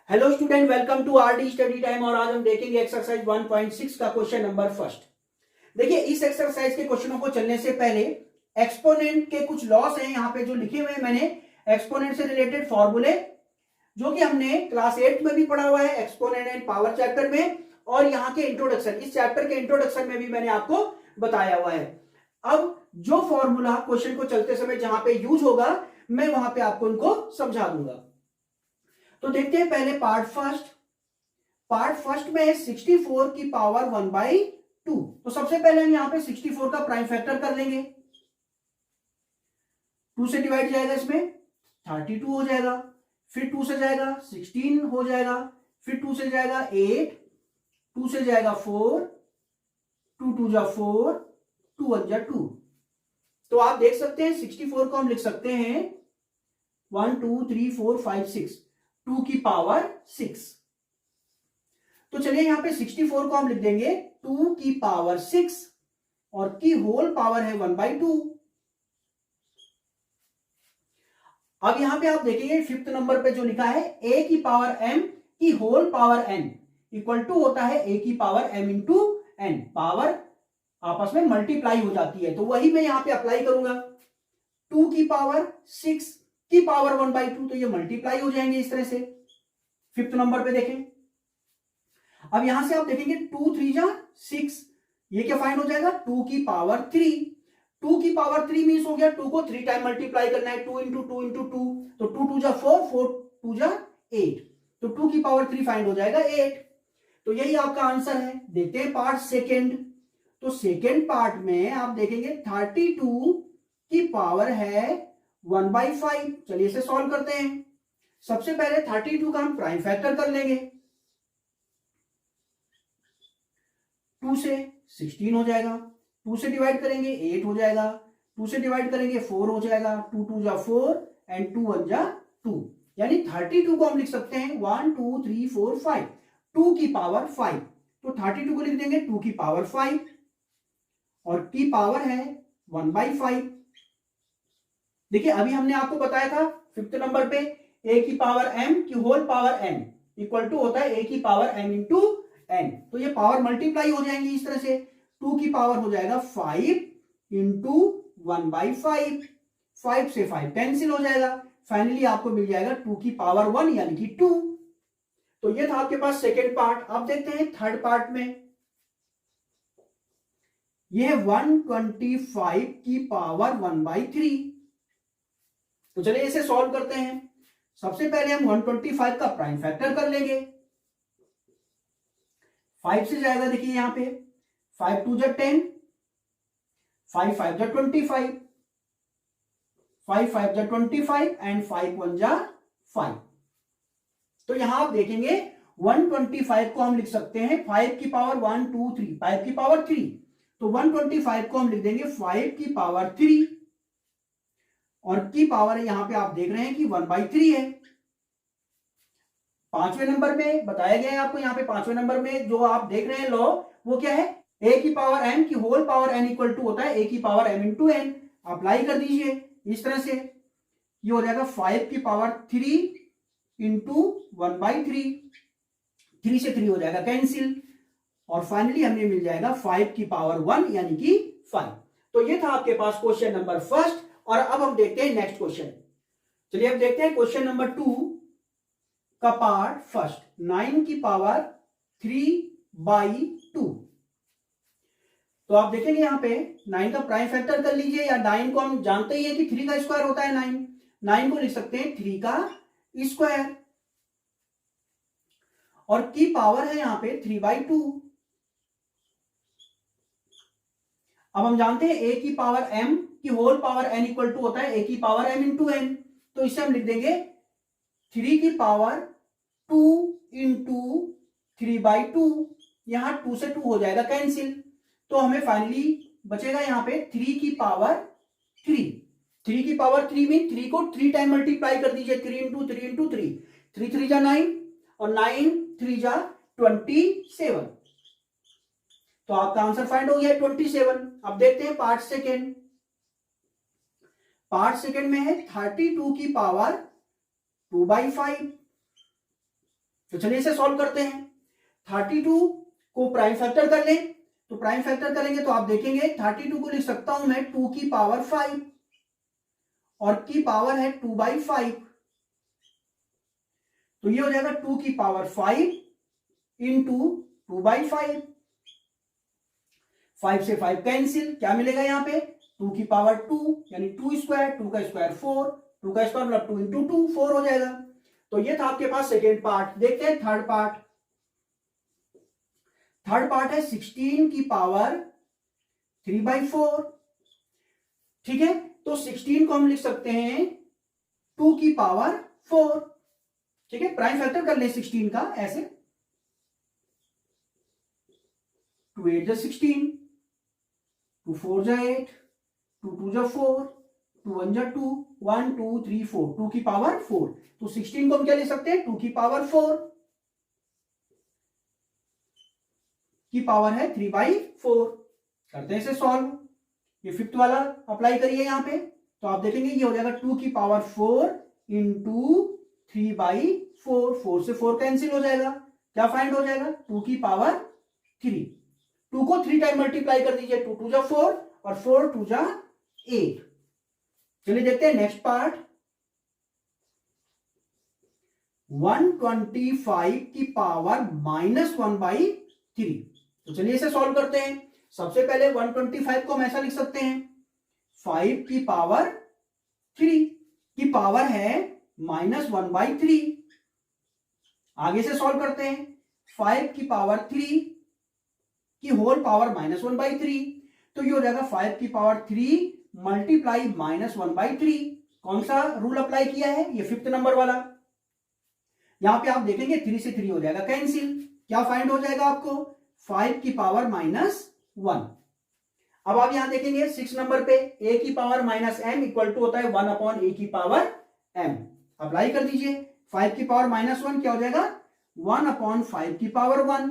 Hello student, welcome to RD study time. और आज हम देखेंगे एक्सरसाइज 1.6 का क्वेश्चन नंबर फर्स्ट। देखिए, इस एक्सरसाइज के क्वेश्चनों को चलने से पहले एक्सपोनेंट के कुछ लॉस हैं यहाँ पे जो लिखे हुए हैं मैंने। एक्सपोनेंट से रिलेटेड फॉर्मूले जो कि हमने क्लास 8 में भी पढ़ा हुआ है, एक्सपोनेंट एंड पावर चैप्टर में, और यहाँ के इंट्रोडक्शन, इस चैप्टर के इंट्रोडक्शन में भी मैंने आपको बताया हुआ है। अब जो फॉर्मूला क्वेश्चन को चलते समय जहां पे यूज होगा, मैं वहां पे आपको उनको समझा दूंगा। तो देखते हैं पहले पार्ट फर्स्ट में 64 की पावर 1/2। तो सबसे पहले हम यहां पे 64 का प्राइम फैक्टर कर लेंगे। 2 से डिवाइड जाएगा, इसमें 32 हो जाएगा, फिर 2 से जाएगा 16 हो जाएगा, फिर 2 से जाएगा 8, 2 से जाएगा 4, 2 2 जा 4, 2 1 जा 2। तो आप देख सकते हैं 64 को हम लिख सकते हैं 1 2 3 4 5 6, 2 की पावर 6। तो चलिए यहां पे 64 को हम लिख देंगे 2 की पावर 6 और की होल पावर है 1/2। अब यहां पे आप देखेंगे फिफ्थ नंबर पे जो लिखा है a की पावर m की whole power n equal to होता है a की power m into n। Power आपस में मल्टीप्लाई हो जाती है, तो वही मैं यहां पे अप्लाई करूंगा। 2 की पावर 6 की पावर 1/2, तो ये मल्टीप्लाई हो जाएंगे इस तरह से। फिफ्थ नंबर पे देखें, अब यहां से आप देखेंगे 2 3 जा 6, ये क्या फाइंड हो जाएगा 2 की पावर 3। 2 की पावर 3 मीन्स हो गया 2 को 3 टाइम मल्टीप्लाई करना है, 2 इंटू 2 इंटू 2, तो 2 2 जा 4, 4 2 जा 8, तो 2 की पावर 3 फाइंड हो जाएगा 8। तो यही आपका आंसर है। देखते हैं पार्ट सेकेंड। तो सेकेंड पार्ट में आप देखेंगे 32 की पावर है 1/5। चलिए इसे सॉल्व करते हैं। सबसे पहले 32 का हम प्राइम फैक्टर कर लेंगे। 2 से 16 हो जाएगा, 2 से डिवाइड करेंगे 8 हो जाएगा, 2 से डिवाइड करेंगे 4 हो जाएगा, 2 2 जा 4 एंड 2 1 जा 2, यानी 32 को हम लिख सकते हैं 1 2 3 4 5, 2 की पावर 5। तो 32 को लिख देंगे 2 की पावर 5 और की पावर है 1/5। देखिए, अभी हमने आपको बताया था फिफ्थ नंबर पे a की पावर m की whole power n equal to होता है a की पावर m इंटू n। तो ये पावर मल्टीप्लाई हो जाएंगी इस तरह से। 2 की पावर हो जाएगा 5 इंटू 1/5, 5 से 5 कैंसिल हो जाएगा, फाइनली आपको मिल जाएगा 2 की पावर 1 यानी कि 2। तो ये था आपके पास सेकेंड पार्ट। अब देखते हैं थर्ड पार्ट में। ये है 125 की पावर 1/3। तो चलिए इसे सॉल्व करते हैं। सबसे पहले हम 125 का प्राइम फैक्टर कर लेंगे। 5 से जाएगा, देखिए यहां पे 5 2 जा 10, 5 5 जा 25, 5 5 जा 25 एंड 5 1 जा 5। तो यहां आप देखेंगे 125 को हम लिख सकते हैं 5 की पावर 1 2 3, 5 की पावर 3, तो 125 को हम लिख देंगे 5 की पावर 3 और की पावर यहां पे आप देख रहे हैं कि 1/3 है। पांचवें नंबर में बताया गया है आपको, यहाँ पे पांचवें नंबर में जो आप देख रहे हैं लॉ, वो क्या है a की पावर m की whole power n equal to होता है a की power m into n। Apply कर दीजिए इस तरह से, ये हो जाएगा 5 की पावर 3 इंटू 1/3, 3 से 3 हो जाएगा कैंसिल, और फाइनली हमें मिल जाएगा 5 की पावर 1 यानी कि 5। तो ये था आपके पास क्वेश्चन नंबर फर्स्ट। और अब हम देखते हैं नेक्स्ट क्वेश्चन। चलिए अब देखते हैं क्वेश्चन नंबर 2 का पार्ट फर्स्ट। 9 की पावर 3/2। तो आप देखेंगे यहां पे 9 का प्राइम फैक्टर कर लीजिए, या 9 को हम जानते ही है कि 3 का स्क्वायर होता है 9। 9 को लिख सकते हैं 3 का स्क्वायर और की पावर है यहां पे 3/2। अब हम जानते हैं a की पावर m की whole power n equal to होता है a की पावर m इंटू n। तो इसे हम लिख देंगे 3 की पावर 2 इंटू 3/2, यहां 2 से 2 हो जाएगा कैंसिल, तो हमें फाइनली बचेगा यहां पे 3 की पावर 3। 3 की पावर 3 मीन 3 को 3 टाइम मल्टीप्लाई कर दीजिए, 3 इंटू 3 इंटू 3, 3 3 जा 9 और 9 3 जा 27। तो आपका आंसर फाइंड हो गया 27। अब देखते हैं पार्ट सेकेंड। पार्ट सेकेंड में है 32 की पावर 2/5। तो चलिए इसे सॉल्व करते हैं। 32 को प्राइम फैक्टर कर लें, तो प्राइम फैक्टर करेंगे तो आप देखेंगे 32 को लिख सकता हूं मैं 2 की पावर 5 और की पावर है 2/5, तो ये हो जाएगा 2 की पावर 5 इंटू 2/5। 5 से 5 कैंसिल, क्या मिलेगा यहां पे 2 की पावर 2 यानी 2 स्क्वायर, 2 का स्क्वायर 4, 2 का स्क्वायर मतलब 2 इंटू 2 4 हो जाएगा। तो ये था आपके पास सेकेंड पार्ट। देखते हैं थर्ड पार्ट। थर्ड पार्ट है 16 की पावर 3/4। ठीक है, तो 16 को हम लिख सकते हैं 2 की पावर 4। ठीक है, प्राइम फैक्टर कर ले 16 का ऐसे, 2 8 जा 16, 2 4 जा 8, 2 2 जा 4, 2 1 जा 2, 1 2 3 4, 2 की पावर 4। तो 16 को हम क्या लिख सकते हैं 2 की पावर 4 की पावर है 3/4। करते हैं इसे सॉल्व। ये फिफ्थ वाला अप्लाई करिए यहां पे, तो आप देखेंगे ये हो जाएगा 2 की पावर 4 इंटू 3/4। 4 से 4 कैंसिल हो जाएगा, क्या फाइंड हो जाएगा 2 की पावर 3। 2 को 3 टाइम मल्टीप्लाई कर दीजिए, 2 2 जा 4 और 4 2 जा 8। चलिए देखते हैं नेक्स्ट पार्ट। 125 की पावर -1/3। तो चलिए इसे सॉल्व करते हैं। सबसे पहले 125 को हम ऐसा लिख सकते हैं 5 की पावर 3 की पावर है -1/3। आगे से सॉल्व करते हैं 5 की पावर 3 की होल पावर -1/3। तो ये हो जाएगा 5 की पावर 3 मल्टीप्लाई -1/3। कौन सा रूल अप्लाई किया है, ये फिफ्थ नंबर वाला। यहां पे आप देखेंगे 3 से 3 हो जाएगा कैंसिल, क्या फाइंड हो जाएगा आपको 5 की पावर -1। अब आप यहां देखेंगे 6 नंबर पे a की पावर -m इक्वल टू होता है 1/a की पावर m। अप्लाई कर दीजिए। 5 की पावर -1 क्या हो जाएगा 1/5 की पावर 1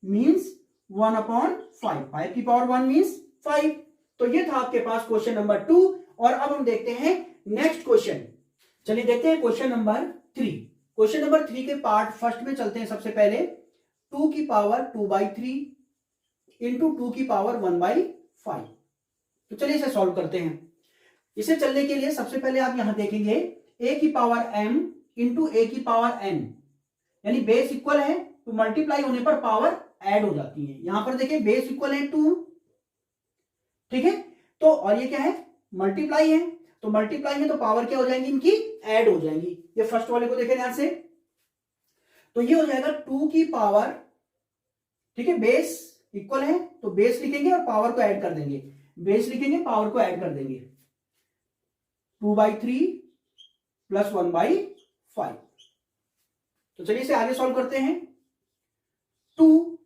मींस 1/5। 5 की पावर 1 मींस 5। तो ये था आपके पास क्वेश्चन नंबर 2। और अब हम देखते हैं नेक्स्ट क्वेश्चन। चलिए देखते हैं क्वेश्चन नंबर 3। क्वेश्चन नंबर 3 के पार्ट फर्स्ट में चलते हैं। सबसे पहले 2 की पावर 2/3 इंटू 2 की पावर 1/5। तो चलिए इसे सॉल्व करते हैं। इसे चलने के लिए सबसे पहले आप यहां देखेंगे a की पावर m इंटू a की पावर n, यानी बेस इक्वल है तो मल्टीप्लाई होने पर पावर ऐड हो जाती है। यहां पर देखिए बेस इक्वल है 2, ठीक है, तो और ये क्या है मल्टीप्लाई है, तो मल्टीप्लाई है तो पावर क्या हो जाएंगी इनकी ऐड हो जाएंगी। ये फर्स्ट वाले को देखें ध्यान से, तो ये हो जाएगा 2 की पावर, ठीक है, बेस इक्वल है तो बेस लिखेंगे और पावर को ऐड कर देंगे। बेस लिखेंगे पावर को ऐड कर देंगे 2/3 प्लस 1/5। तो चलिए इसे आगे सॉल्व करते हैं। 2,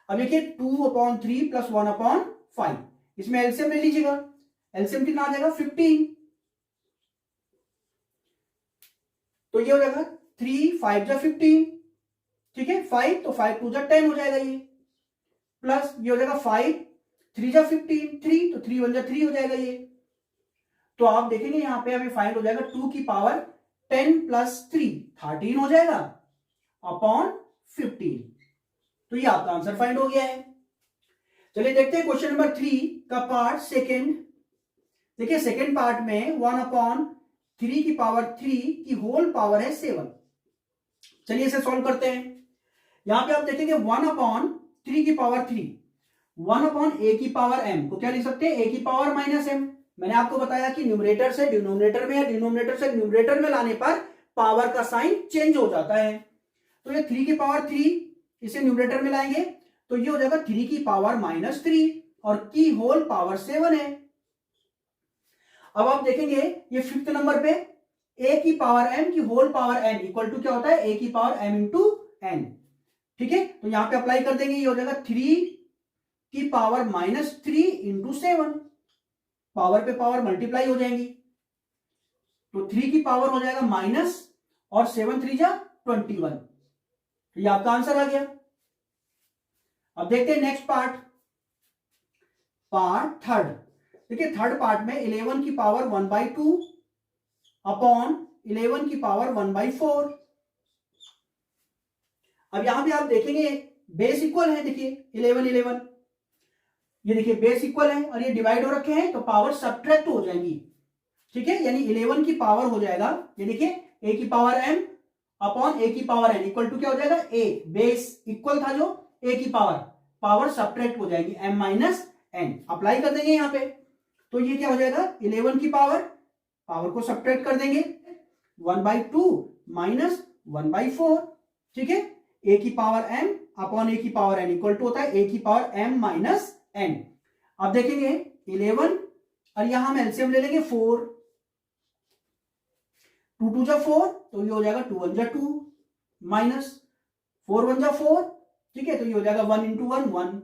अब देखिए 2/3 प्लस 1/5, इसमें एलसीएम ले लीजिएगा। एलसीएम कितना आ जाएगा 15, तो ये हो जाएगा 3 5 जा 15, ठीक है, 5 तो 5 2 जा 10 हो जाएगा ये, प्लस ये हो जाएगा 5 3 जा 15, 3 तो 3 1 जा 3 हो जाएगा ये। तो आप देखेंगे यहां पे हमें फाइंड हो जाएगा 2 की पावर 10 प्लस 3 13 हो जाएगा अपॉन 15। तो ये आपका आंसर फाइंड हो गया है। चलिए देखते हैं क्वेश्चन नंबर 3 का पार्ट सेकेंड। देखिए सेकेंड पार्ट में 1/3 की पावर 3 की होल पावर है 7। चलिए इसे सॉल्व करते हैं। यहां पे आप देखेंगे 1/3 की पावर 3 1/a की पावर m को क्या लिख सकते हैं a की पावर -m। मैंने आपको बताया कि न्यूमरेटर से डिनोमिनेटर में या डिनोमिनेटर से न्यूमरेटर में लाने पर पावर का साइन चेंज हो जाता है। तो ये 3 की पावर 3 इसे न्यूमरेटर में लाएंगे तो ये हो जाएगा 3 की पावर -3 और की होल पावर 7 है। अब आप देखेंगे ये फिफ्थ नंबर पे a की पावर m की whole power n equal to क्या होता है a की पावर m इंटू n, ठीक है, तो यहां पे अप्लाई कर देंगे। ये हो जाएगा 3 की पावर -3 इंटू 7, पावर पे पावर मल्टीप्लाई हो जाएंगी, तो 3 की पावर हो जाएगा माइनस और 7 3 जा 21। तो ये आपका आंसर आ गया। अब देखते हैं नेक्स्ट पार्ट, पार्ट थर्ड। देखिए थर्ड पार्ट में 11 की पावर 1/2 अपॉन 11 की पावर 1/4। अब यहां पे आप देखेंगे बेस इक्वल है, देखिए 11 11, ये देखिए बेस इक्वल है और ये डिवाइड हो रखे हैं तो पावर सब्ट्रैक्ट हो जाएंगी, ठीक है, यानी 11 की पावर हो जाएगा, ये देखिए a की पावर m अपॉन a की पावर n इक्वल टू क्या हो जाएगा, a बेस इक्वल था जो a की पावर सब्ट्रैक्ट हो जाएगी m माइनस n, अप्लाई कर देंगे यहां पे, तो ये क्या हो जाएगा 11 की पावर को सब्ट्रैक्ट कर देंगे 1/2 माइनस 1/4, ठीक है, a की पावर m अपॉन a की पावर n इक्वल टू होता है a की पावर m माइनस n। अब देखेंगे 11 और यहां हम एलसीएम ले लेंगे 4, 2 2 जा 4 तो ये हो जाएगा 2 1 जा 2 माइनस 4 1 जा 4, ठीक है, तो ये हो जाएगा 1 इंटू 1 1,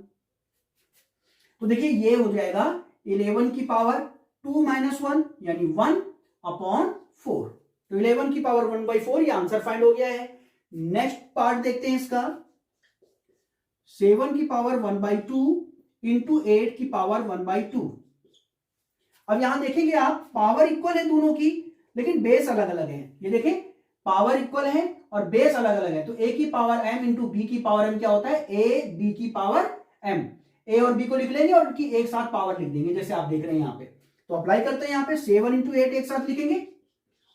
तो देखिए ये हो जाएगा 11 की पावर 2 माइनस 1 यानी 1 अपॉन 4, तो 11 की पावर 1/4, ये आंसर फाइंड हो गया है। नेक्स्ट पार्ट देखते हैं इसका, 7 की पावर 1/2 इंटू 8 की पावर 1/2। अब यहां देखेंगे आप पावर इक्वल है दोनों की, लेकिन बेस अलग अलग है, ये देखें पावर इक्वल है और बेस अलग अलग है, तो a की पावर m इंटू बी की पावर m क्या होता है, a b की पावर m, a और b को लिख लेंगे और उनकी एक साथ पावर लिख देंगे जैसे आप देख रहे हैं यहाँ पे, तो अप्लाई करते हैं यहाँ पे 7 इंटू 8 एक साथ लिखेंगे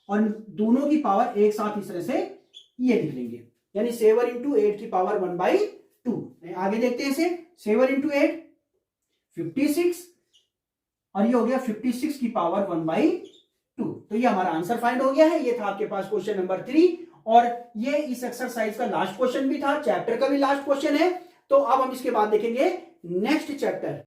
और दोनों की पावर एक साथ इस तरह से ये लिख लेंगे, यानी 7 इंटू 8 की पावर 1/2। आगे देखते हैं इसे, 7 इंटू 8 56 और ये हो गया 56 की पावर 1/2, तो ये हमारा आंसर फाइंड हो गया है। ये था आपके पास क्वेश्चन नंबर 3 और ये इस एक्सरसाइज का लास्ट क्वेश्चन भी था, चैप्टर का भी लास्ट क्वेश्चन है। तो अब हम इसके बाद देखेंगे नेक्स्ट चैप्टर।